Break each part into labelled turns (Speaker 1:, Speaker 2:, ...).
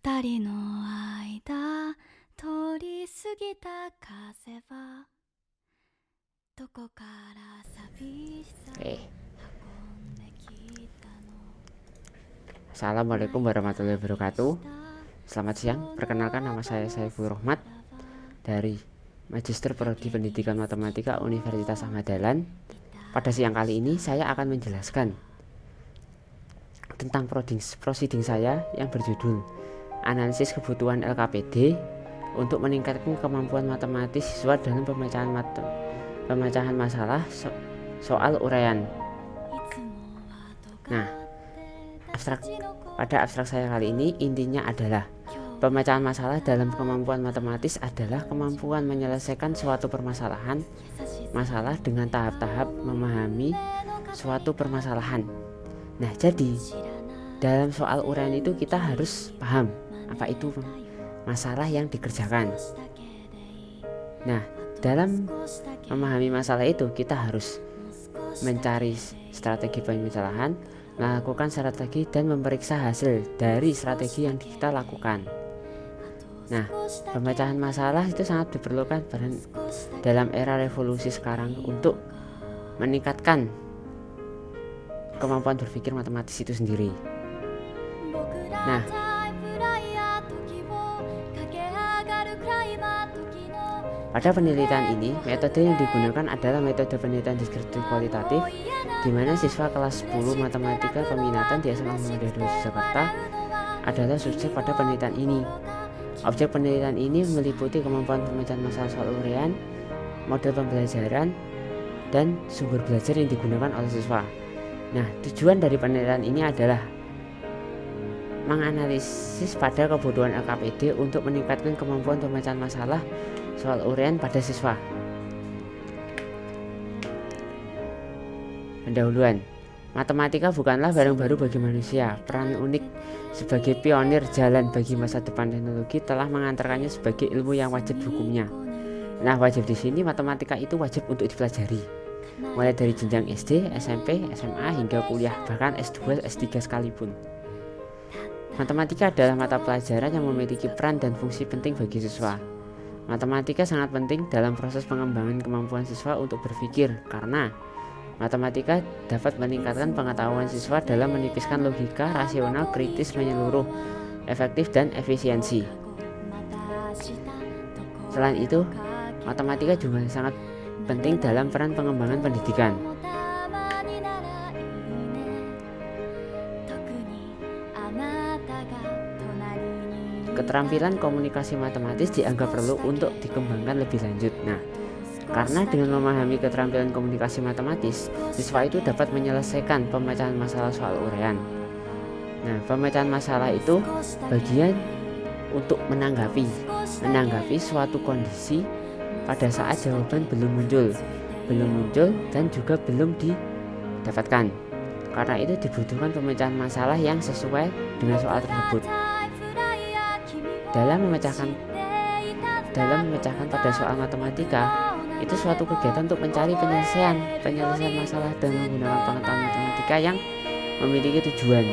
Speaker 1: 二人の間通り過ぎた風はどこから寂しさ運んできたの。
Speaker 2: Assalamualaikum warahmatullahi wabarakatuh. Selamat siang, perkenalkan nama saya Saiful Rohmat dari Magister Prodi Pendidikan Matematika Universitas Ahmad Dahlan. Pada siang kali ini saya akan menjelaskan tentang prosiding saya yang berjudul Analisis Kebutuhan LKPD untuk meningkatkan kemampuan matematis siswa dalam pemecahan masalah soal uraian. Nah, pada abstrak saya kali ini intinya adalah pemecahan masalah dalam kemampuan matematis adalah kemampuan menyelesaikan suatu masalah dengan tahap-tahap memahami suatu permasalahan. Nah, jadi dalam soal uraian itu kita harus paham apa itu masalah yang dikerjakan. Nah, dalam memahami masalah itu kita harus mencari strategi penyelesaian, melakukan strategi dan memeriksa hasil dari strategi yang kita lakukan. Nah, pemecahan masalah itu sangat diperlukan dalam era revolusi sekarang untuk meningkatkan kemampuan berpikir matematis itu sendiri. Nah, pada penelitian ini, metode yang digunakan adalah metode penelitian deskriptif kualitatif, di mana siswa kelas 10 matematika peminatan di SMA Muhammadiyah 2 Jakarta adalah subjek pada penelitian ini. Objek penelitian ini meliputi kemampuan pemecahan masalah soal uraian, model pembelajaran, dan sumber belajar yang digunakan oleh siswa. Nah, tujuan dari penelitian ini adalah menganalisis pada kebutuhan LKPD untuk meningkatkan kemampuan pemecahan masalah soal uraian pada siswa. Pendahuluan. Matematika bukanlah barang baru bagi manusia. Peran unik sebagai pionir jalan bagi masa depan teknologi telah mengantarkannya sebagai ilmu yang wajib hukumnya. Nah, wajib di sini matematika itu wajib untuk dipelajari, mulai dari jenjang SD, SMP, SMA hingga kuliah, bahkan S2, S3 sekalipun. Matematika adalah mata pelajaran yang memiliki peran dan fungsi penting bagi siswa. Matematika sangat penting dalam proses pengembangan kemampuan siswa untuk berpikir, karena matematika dapat meningkatkan pengetahuan siswa dalam menipiskan logika, rasional, kritis, menyeluruh, efektif, dan efisiensi. Selain itu, matematika juga sangat penting dalam peran pengembangan pendidikan. Keterampilan komunikasi matematis dianggap perlu untuk dikembangkan lebih lanjut. Nah, karena dengan memahami keterampilan komunikasi matematis, siswa itu dapat menyelesaikan pemecahan masalah soal uraian. Nah, pemecahan masalah itu bagian untuk menanggapi suatu kondisi pada saat jawaban belum muncul dan juga belum didapatkan. Karena itu dibutuhkan pemecahan masalah yang sesuai dengan soal tersebut. Dalam memecahkan pada soal matematika itu suatu kegiatan untuk mencari penyelesaian masalah dengan menggunakan pengetahuan matematika yang memiliki tujuan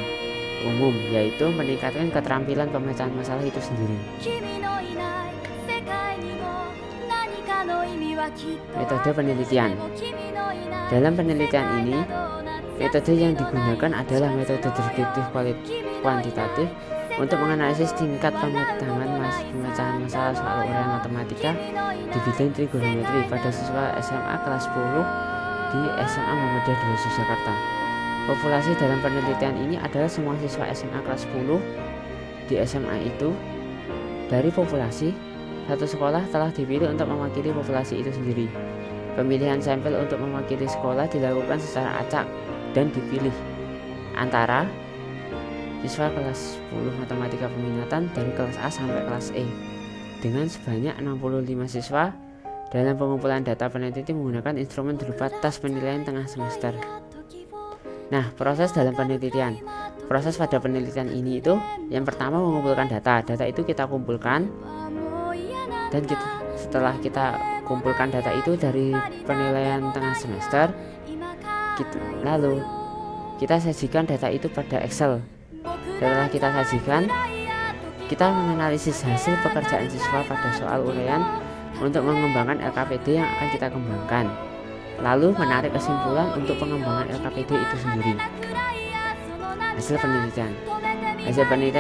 Speaker 2: umum, yaitu meningkatkan keterampilan pemecahan masalah itu sendiri. Metode penelitian. Dalam penelitian ini, metode yang digunakan adalah metode deskriptif kuantitatif untuk menganalisis tingkat pemecahan masalah soal uraian matematika di bidang trigonometri pada siswa SMA kelas 10 di SMA Muhammadiyah 2 Jakarta. Populasi dalam penelitian ini adalah semua siswa SMA kelas 10 di SMA itu. Dari populasi, satu sekolah telah dipilih untuk mewakili populasi itu sendiri. Pemilihan sampel untuk mewakili sekolah dilakukan secara acak dan dipilih antara siswa kelas 10 matematika peminatan dari kelas A sampai kelas E dengan sebanyak 65 siswa. Dalam pengumpulan data peneliti menggunakan instrumen berupa tas penilaian tengah semester. Nah, proses pada penelitian ini itu yang pertama mengumpulkan data itu kita kumpulkan, dan setelah kita kumpulkan data itu dari penilaian tengah semester, lalu kita sajikan data itu pada Excel. Setelah kita sajikan, Kita menganalisis hasil pekerjaan siswa pada soal uraian untuk mengembangkan LKPD yang akan kita kembangkan, lalu menarik kesimpulan untuk pengembangan LKPD itu sendiri. Hasil penelitian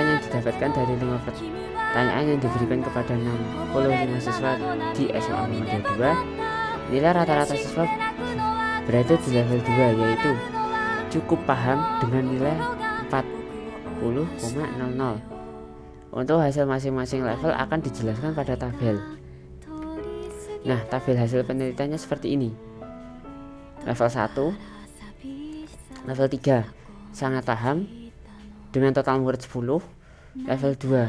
Speaker 2: yang didapatkan dari 5 pertanyaan yang diberikan kepada 65 siswa di SMA Muhammadiyah 2. Nilai rata-rata siswa berada di level 2, yaitu cukup paham dengan nilai 40,00. Untuk hasil masing-masing level akan dijelaskan pada tabel. Nah, tabel hasil penelitiannya seperti ini. Level 1, level 3 sangat paham dengan total murid 10, level 2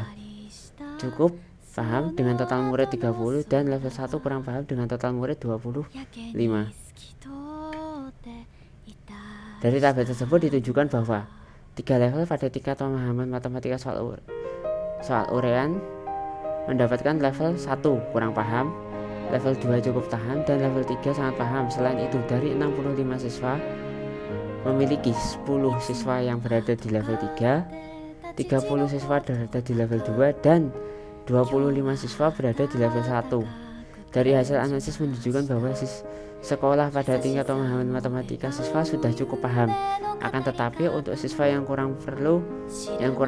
Speaker 2: cukup paham dengan total murid 30, dan level 1 kurang paham dengan total murid 25. Dari tabel tersebut ditunjukkan bahwa 3 level pada tingkat pemahaman matematika soal uraian mendapatkan level 1 kurang paham, level 2 cukup paham, dan level 3 sangat paham. Selain itu, dari 65 siswa memiliki 10 siswa yang berada di level 3, 30 siswa berada di level 2, dan 25 siswa berada di level 1. Dari hasil analisis menunjukkan bahwa sekolah pada tingkat pemahaman matematika siswa sudah cukup paham. Akan tetapi untuk siswa yang kurang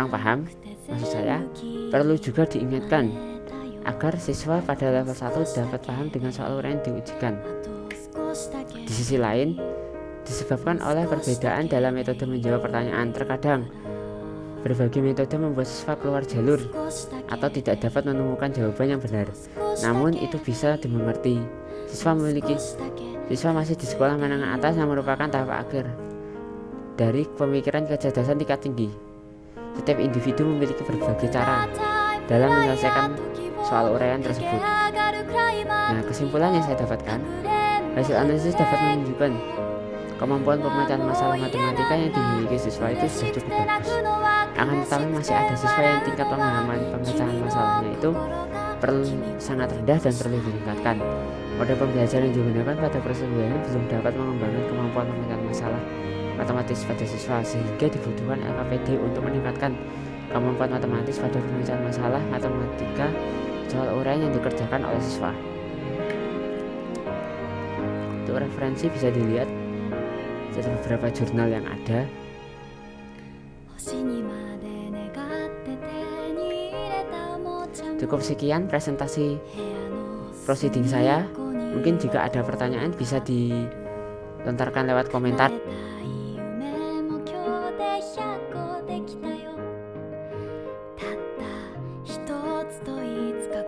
Speaker 2: paham, maksud saya, perlu juga diingatkan agar siswa pada level 1 dapat paham dengan soal uraian diujikan. Di sisi lain, disebabkan oleh perbedaan dalam metode menjawab pertanyaan, terkadang berbagai metode membuat siswa keluar jalur atau tidak dapat menemukan jawaban yang benar. Namun itu bisa dimengerti. Siswa masih di sekolah menengah atas yang merupakan tahap akhir dari pemikiran kecerdasan tingkat tinggi. Setiap individu memiliki berbagai cara dalam menyelesaikan soal uraian tersebut. Nah, kesimpulan yang saya dapatkan, hasil analisis dapat menunjukkan kemampuan pemecahan masalah matematika yang dimiliki siswa itu sudah cukup bagus. Akan tetapi masih ada siswa yang tingkat pemahaman pemecahan masalahnya itu sangat rendah dan perlu ditingkatkan. Model pembelajaran yang digunakan pada persesuaian belum dapat mengembangkan kemampuan pemecahan masalah matematis pada siswa, sehingga dibutuhkan LKPD untuk meningkatkan kemampuan matematis pada pemecahan masalah matematika soal uraian yang dikerjakan oleh siswa. Untuk referensi bisa dilihat dari beberapa jurnal yang ada. Cukup sekian presentasi proceeding saya. Mungkin jika ada pertanyaan bisa dilontarkan lewat komentar.